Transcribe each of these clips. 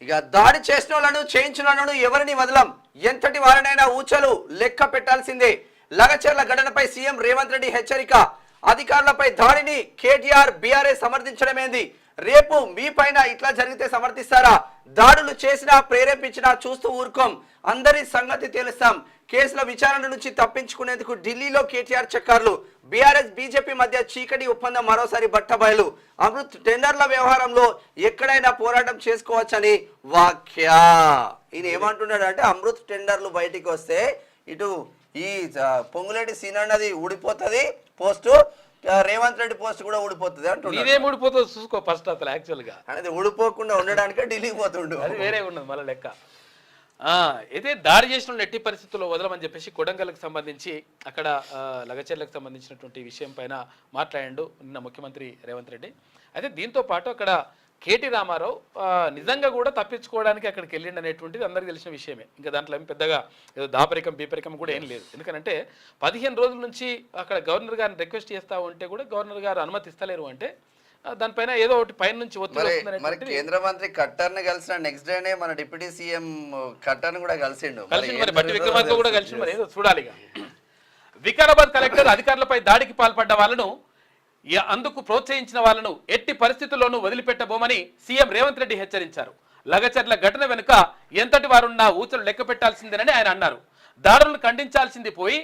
ఇక దాడి చేసిన వాళ్ళను చేయించిన ఎవరిని వదలం, ఎంతటి వారినైనా ఊచలు లెక్క పెట్టాల్సిందే. లగచర్ల ఘటనపై సీఎం రేవంత్ రెడ్డి హెచ్చరిక. అధికారులపై దాడిని కేటీఆర్ బీఆర్ఎస్ సమర్థించడమేంది? రేపు మీ పైన ఇట్లా జరిగితే సమర్థిస్తారా? దాడులు చేసినా ప్రేరేపించినా చూస్తూ ఊరుకోం, అందరి సంగతి తెలుస్తాం. కేసుల విచారణ నుంచి తప్పించుకునేందుకు ఢిల్లీలో కేటీఆర్ చక్కర్లు. బీఆర్ఎస్ బీజేపీ మధ్య చీకటి ఒప్పందం మరోసారి బట్టబయలు. అమృత్ టెండర్ల వ్యవహారంలో ఎక్కడైనా పోరాటం చేసుకోవచ్చని వ్యాఖ్య. ఈయన ఏమంటున్నాడు అంటే అమృత్ టెండర్లు బయటికి వస్తే ఇటు ఈ పొంగులేటి సీనన్నది ఊడిపోతుంది పోస్టు, రేవంత్ రెడ్డి పోస్ట్ కూడా ఊడిపోతుంది అంటున్నాడు. ఊడిపోతుంది చూసుకో ఫస్ట్ అసలు యాక్చువల్ గా అనేది ఊడిపోకుండా ఉండడానికే ఢిల్లీకి పోతుండు. అది వేరే ఉన్నది మళ్ళీ లెక్క. అయితే దాడి చేసిన ఎట్టి పరిస్థితుల్లో వదలమని చెప్పేసి కొడంగల్కి సంబంధించి అక్కడ లగచర్లకు సంబంధించినటువంటి విషయం పైన మాట్లాడాడు నిన్న ముఖ్యమంత్రి రేవంత్ రెడ్డి. అయితే దీంతో పాటు అక్కడ కేటీ రామారావు నిజంగా కూడా తప్పించుకోవడానికి అక్కడికి వెళ్ళిండి అనేటువంటిది అందరికీ తెలిసిన విషయమే. ఇంకా దాంట్లో ఏం పెద్దగా ఏదో దాపరికం బీపరికం కూడా ఏం లేదు. ఎందుకంటే 15 రోజుల నుంచి అక్కడ గవర్నర్ గారిని రిక్వెస్ట్ చేస్తా ఉంటే కూడా గవర్నర్ గారు అనుమతి ఇస్తలేరు. అంటే దానిపైన ఏదో ఒకటి పైన నుంచి ఒత్తిడి. కేంద్ర మంత్రి ఖట్టర్ ని కలిసిన నెక్స్ట్ డేనే మన డిప్యూటీ సీఎం ఖట్టర్ కూడా కలిసిండు. మరి బట్టి విక్రమార్క కూడా కలిసి మరి ఏదో చూడాలి. వికారాబాద్ కలెక్టర్ అధికారులపై దాడికి పాల్పడ్డ వాళ్ళను అందుకు ప్రోత్సహించిన వాళ్ళను ఎట్టి పరిస్థితుల్లోనూ వదిలిపెట్టబోమని సీఎం రేవంత్ రెడ్డి హెచ్చరించారు. లగచర్ల ఘటన వెనుక ఎంతటి వారున్నా ఊచలు లెక్క పెట్టాల్సిందేనని ఆయన అన్నారు. దాడులను ఖండించాల్సింది పోయి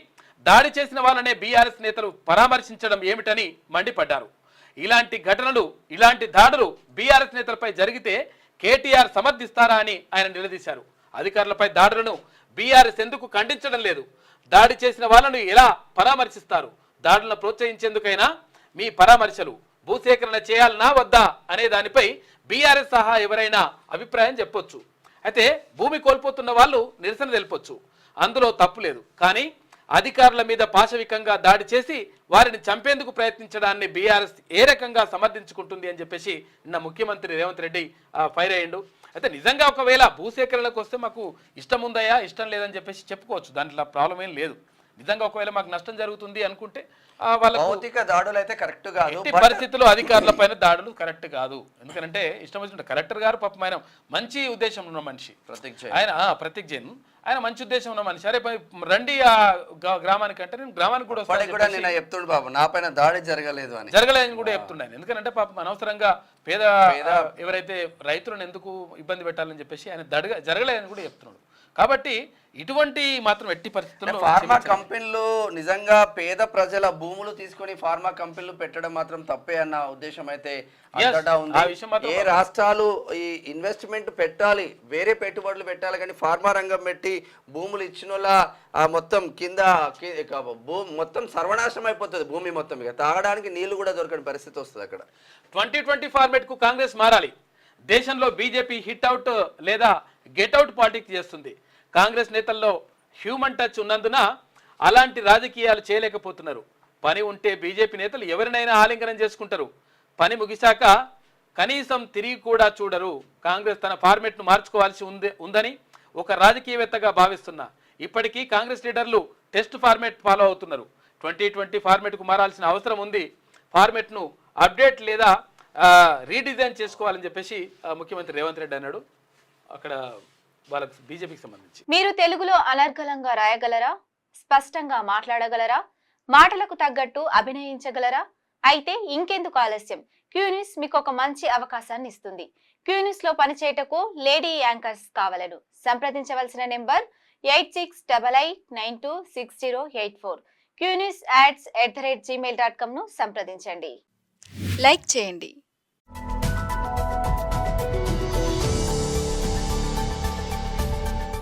దాడి చేసిన వాళ్ళనే బీఆర్ఎస్ నేతలు పరామర్శించడం ఏమిటని మండిపడ్డారు. ఇలాంటి ఘటనలు ఇలాంటి దాడులు బీఆర్ఎస్ నేతలపై జరిగితే కేటీఆర్ సమర్థిస్తారా అని ఆయన నిలదీశారు. అధికారులపై దాడులను బీఆర్ఎస్ ఎందుకు ఖండించడం లేదు? దాడి చేసిన వాళ్ళను ఎలా పరామర్శిస్తారు? దాడులను ప్రోత్సహించేందుకైనా మీ పరామర్శలు భూసేకరణ చేయాలనా వద్దా అనే దానిపై బీఆర్ఎస్ సహా ఎవరైనా అభిప్రాయం చెప్పొచ్చు. అయితే భూమి కోల్పోతున్న వాళ్ళు నిరసన తెలుపొచ్చు, అందులో తప్పు లేదు. కానీ అధికారుల మీద పాశవికంగా దాడి చేసి వారిని చంపేందుకు ప్రయత్నించడాన్ని బీఆర్ఎస్ ఏ రకంగా సమర్థించుకుంటుంది అని చెప్పేసి నిన్న ముఖ్యమంత్రి రేవంత్ రెడ్డి ఫైర్ అయ్యిండు. అయితే నిజంగా ఒకవేళ భూసేకరణకు వస్తే మాకు ఇష్టం ఉందయా ఇష్టం లేదని చెప్పేసి చెప్పుకోవచ్చు, దాంట్లో ప్రాబ్లం ఏం లేదు. నిజంగా ఒకవేళ మాకు నష్టం జరుగుతుంది అనుకుంటే వాళ్ళ భౌతిక దాడులు అయితే కరెక్ట్ కాదు. ఎట్టి పరిస్థితుల్లో అధికారుల పైన దాడులు కరెక్ట్ కాదు. ఎందుకంటే ఇష్టం వచ్చినట్టు కలెక్టర్ గారు పాపం ఆయన మంచి ఉద్దేశం ఉన్న మనిషి, ప్రతీక్ జైన్ ఆయన మంచి ఉద్దేశం ఉన్న మనిషి. అరే రండి ఆ గ్రామానికి అంటే నేను గ్రామానికి కూడా చెప్తుండు బాబు నా పైన దాడి జరగలేదని కూడా చెప్తున్నాను. ఎందుకంటే పాపం అనవసరంగా పేద ఎవరైతే రైతులను ఎందుకు ఇబ్బంది పెట్టాలని చెప్పేసి ఆయన జరగలేదని కూడా చెప్తున్నాడు. కాబట్టి ఇటువంటి మాత్రం ఎట్టి పరిస్థితుల్లో ఫార్మా కంపెనీలు నిజంగా పేద ప్రజల భూములు తీసుకొని ఫార్మా కంపెనీలు పెట్టడం మాత్రం తప్పే అన్న ఉద్దేశం అయితే అంతటా ఉంది. ఏ రాష్ట్రాలు ఈ ఇన్వెస్ట్మెంట్ పెట్టాలి, వేరే పెట్టుబడులు పెట్టాలి, కానీ ఫార్మా రంగం పెట్టి భూములు ఇచ్చిన మొత్తం కింద మొత్తం సర్వనాశనం అయిపోతుంది భూమి మొత్తం. ఇక తాగడానికి నీళ్లు కూడా దొరకని పరిస్థితి వస్తుంది అక్కడ. 2020 ఫార్మేట్ కు కాంగ్రెస్ మారాలి. దేశంలో బీజేపీ హిట్ అవుట్ లేదా గెట్ అవుట్ పాలిటిక్స్ చేస్తుంది. కాంగ్రెస్ నేతల్లో హ్యూమన్ టచ్ ఉన్నందున అలాంటి రాజకీయాలు చేయలేకపోతున్నారు. పని ఉంటే బీజేపీ నేతలు ఎవరినైనా ఆలింగనం చేసుకుంటారు, పని ముగిశాక కనీసం తిరిగి కూడా చూడరు. కాంగ్రెస్ తన ఫార్మేట్ను మార్చుకోవాల్సి ఉందని ఒక రాజకీయవేత్తగా భావిస్తున్నా. ఇప్పటికీ కాంగ్రెస్ లీడర్లు టెస్ట్ ఫార్మేట్ ఫాలో అవుతున్నారు. 2020 ఫార్మేట్కు మారాల్సిన అవసరం ఉంది. ఫార్మేట్ను అప్డేట్ లేదా రీడిజైన్ చేసుకోవాలని చెప్పేసి ముఖ్యమంత్రి రేవంత్ రెడ్డి అన్నాడు. అక్కడ వాళ్ళకి బీజేపీకి సంబంధించి మీరు తెలుగులో అనర్గళంగా రాయగలరా? స్పష్టంగా మాట్లాడగలరా? మాటలకు తగ్గట్టు అభినయించగలరా? అయితే ఇంకెందుకు ఆలస్యం? క్యూన్యూస్ మీకు ఒక మంచి అవకాశాన్ని ఇస్తుంది. క్యూన్యూస్ లో పనిచేయటకు లేడీ యాంకర్స్ కావాలను సంప్రదించవలసిన నెంబర్ 8688926084. క్యూన్యూస్@gmail.com ను సంప్రదించండి. లైక్ చేయండి,